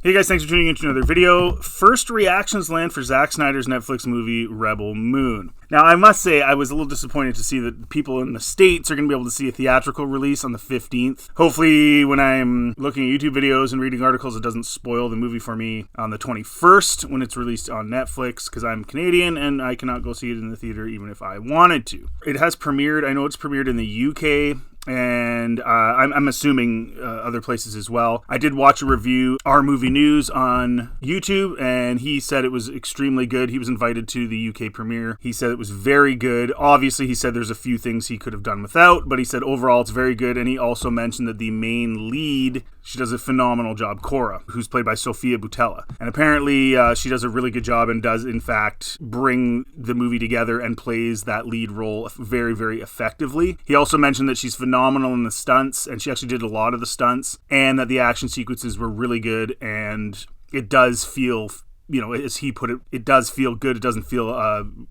Hey guys, thanks for tuning in to another video. First reactions land for Zack Snyder's Netflix movie, Rebel Moon. Now, I must say, I was a little disappointed to see that people in the States are going to be able to see a theatrical release on the 15th. Hopefully, when I'm looking at YouTube videos and reading articles, it doesn't spoil the movie for me on the 21st when it's released on Netflix, because I'm Canadian and I cannot go see it in the theater even if I wanted to. It has premiered, I know it's premiered in the UK, and I'm assuming other places as well. I did watch a review, Our Movie News, on YouTube, and he said it was extremely good. He was invited to the UK premiere. He said it was very good. Obviously, he said there's a few things he could have done without, but he said overall it's very good, and he also mentioned that the main lead, she does a phenomenal job, Cora, who's played by Sofia Boutella. And apparently she does a really good job and does, in fact, bring the movie together and plays that lead role very, very effectively. He also mentioned that she's phenomenal in the stunts, and she actually did a lot of the stunts, and that the action sequences were really good, and it does feel, you know, as he put it, it does feel good. It doesn't feel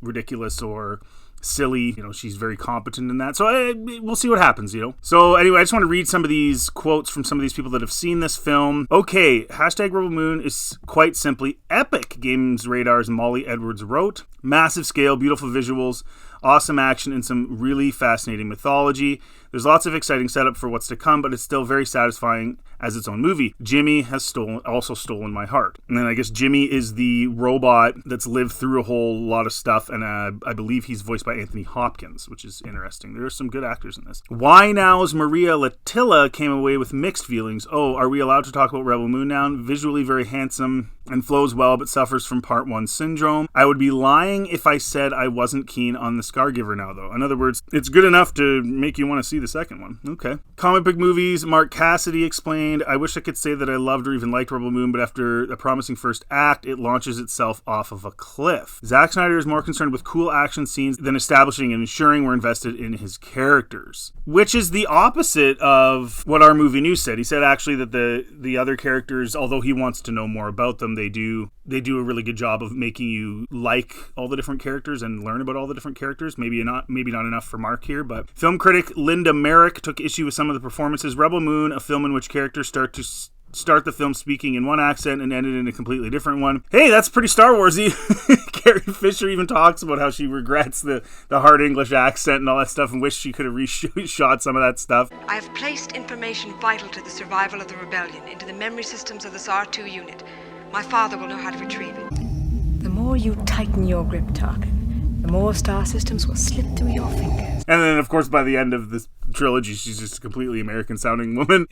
ridiculous or silly. You know, she's very competent in that. So we'll see what happens, you know. So anyway, I just want to read some of these quotes from some of these people that have seen this film. Okay, hashtag Rebel Moon is quite simply epic, Games Radar's Molly Edwards wrote. Massive scale, beautiful visuals, awesome action, and some really fascinating mythology. There's lots of exciting setup for what's to come, but it's still very satisfying as its own movie. Jimmy has also stolen my heart. And then I guess Jimmy is the robot that's lived through a whole lot of stuff, and I believe he's voiced by Anthony Hopkins, which is interesting. There are some good actors in this. Why Now's Maria Latilla came away with mixed feelings. Oh, are we allowed to talk about Rebel Moon now? Visually very handsome and flows well, but suffers from Part 1 syndrome. I would be lying if I said I wasn't keen on the Scargiver now, though. In other words, it's good enough to make you want to see the second one. Okay. Comic book movies, Mark Cassidy explained, I wish I could say that I loved or even liked Rebel Moon, but after a promising first act, it launches itself off of a cliff. Zack Snyder is more concerned with cool action scenes than establishing and ensuring we're invested in his characters, which is the opposite of what Our Movie News said. He said actually that the other characters, although he wants to know more about them, they do a really good job of making you like all the different characters and learn about all the different characters. Maybe not enough for Mark here, but film critic Linda Merrick took issue with some of the performances. Rebel Moon, a film in which characters start the film speaking in one accent and end it in a completely different one. Hey, that's pretty Star Warsy. Carrie Fisher even talks about how she regrets the hard English accent and all that stuff and wished she could have reshot some of that stuff. I have placed information vital to the survival of the rebellion into the memory systems of this R2 unit. My father will know how to retrieve it. The more you tighten your grip, Tarkin, the more star systems will slip through your fingers. And then, of course, by the end of this trilogy, she's just a completely American-sounding woman.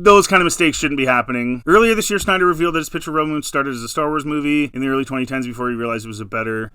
Those kind of mistakes shouldn't be happening. Earlier this year, Snyder revealed that his pitch for Rebel Moon started as a Star Wars movie in the early 2010s before he realized it was better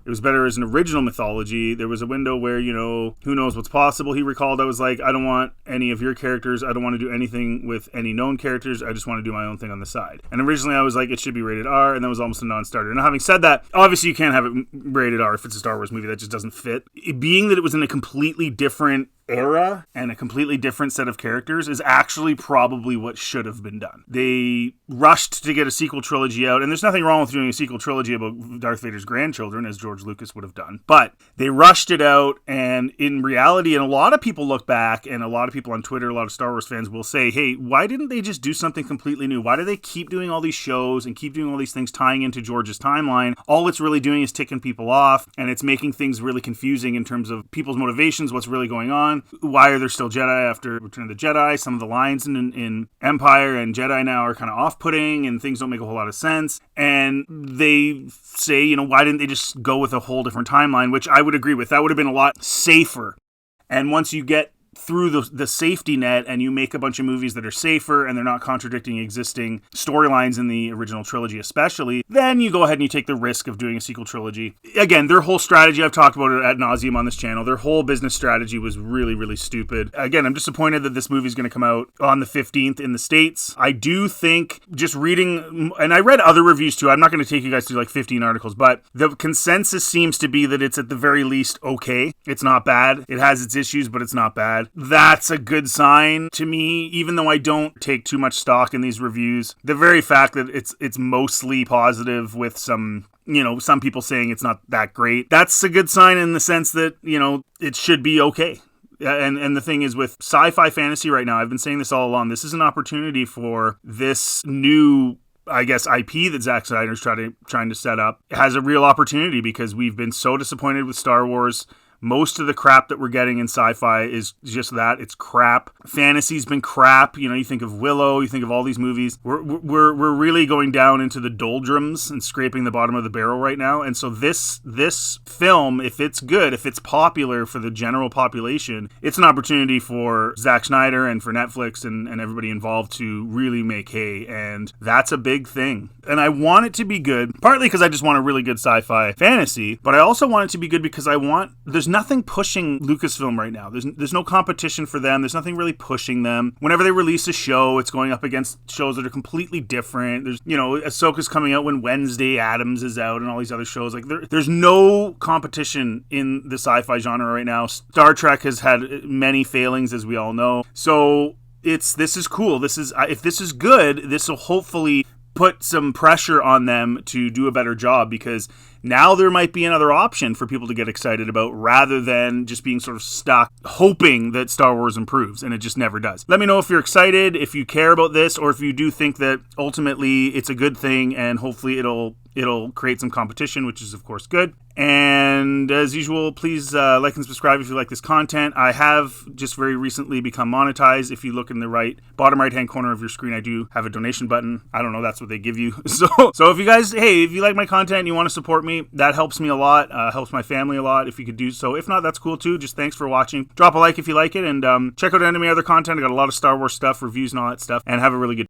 as an original mythology. There was a window where, you know, who knows what's possible. He recalled, I was like, I don't want any of your characters. I don't want to do anything with any known characters. I just want to do my own thing on the side. And originally I was like, it should be rated R, and that was almost a non-starter. Now, having said that, obviously you can't have it rated R if it's a Star Wars movie. That just doesn't fit. Being that it was in a completely different era and a completely different set of characters is actually probably what should have been done. They rushed to get a sequel trilogy out, and there's nothing wrong with doing a sequel trilogy about Darth Vader's grandchildren, as George Lucas would have done, but they rushed it out, and in reality, and a lot of people look back, and a lot of people on Twitter, a lot of Star Wars fans will say, hey, why didn't they just do something completely new? Why do they keep doing all these shows and keep doing all these things tying into George's timeline? All it's really doing is ticking people off, and it's making things really confusing in terms of people's motivations, what's really going on. Why are there still Jedi after Return of the Jedi? Some of the lines in Empire and Jedi now are kind of off-putting, and things don't make a whole lot of sense. And they say, you know, why didn't they just go with a whole different timeline, which I would agree with. That would have been a lot safer. And once you get through the safety net and you make a bunch of movies that are safer and they're not contradicting existing storylines in the original trilogy especially, then you go ahead and you take the risk of doing a sequel trilogy. Again, their whole strategy, I've talked about it ad nauseum on this channel, their whole business strategy was really, really stupid. Again, I'm disappointed that this movie is going to come out on the 15th in the States. I do think, just reading, and I read other reviews too, I'm not going to take you guys through like 15 articles, but the consensus seems to be that it's at the very least okay. It's not bad. It has its issues, but it's not bad. That's a good sign to me, even though I don't take too much stock in these reviews. The very fact that it's mostly positive with some, you know, some people saying it's not that great, that's a good sign in the sense that, you know, it should be okay. And the thing is, with sci-fi fantasy right now, I've been saying this all along, this is an opportunity for this new I guess, IP that Zack Snyder's trying to set up has a real opportunity, because we've been so disappointed with Star Wars. Most of the crap that we're getting in sci-fi is just that. It's crap. Fantasy's been crap. You know, you think of Willow, you think of all these movies. We're really going down into the doldrums and scraping the bottom of the barrel right now. And so this film, if it's good, if it's popular for the general population, it's an opportunity for Zack Snyder and for Netflix and everybody involved to really make hay. And that's a big thing. And I want it to be good, partly because I just want a really good sci-fi fantasy, but I also want it to be good because there's nothing pushing Lucasfilm right now. There's no competition for them. There's nothing really pushing them. Whenever they release a show, it's going up against shows that are completely different. There's, Ahsoka's coming out when Wednesday Addams is out and all these other shows. Like there's no competition in the sci-fi genre right now. Star Trek has had many failings, as we all know. So this is cool. If this is good, this will hopefully put some pressure on them to do a better job, because now there might be another option for people to get excited about, rather than just being sort of stuck hoping that Star Wars improves, and it just never does. Let me know if you're excited, if you care about this, or if you do think that ultimately it's a good thing and hopefully it'll create some competition, which is of course good. And as usual, please like and subscribe if you like this content. I have just very recently become monetized. If you look in the bottom right hand corner of your screen, I do have a donation button. I don't know, that's what they give you. So if you guys, if you like my content and you want to support me, that helps me a lot, helps my family a lot if you could do so. If not, that's cool too. Just thanks for watching. Drop a like if you like it, and check out any of my other content. I got a lot of Star Wars stuff, reviews and all that stuff, and have a really good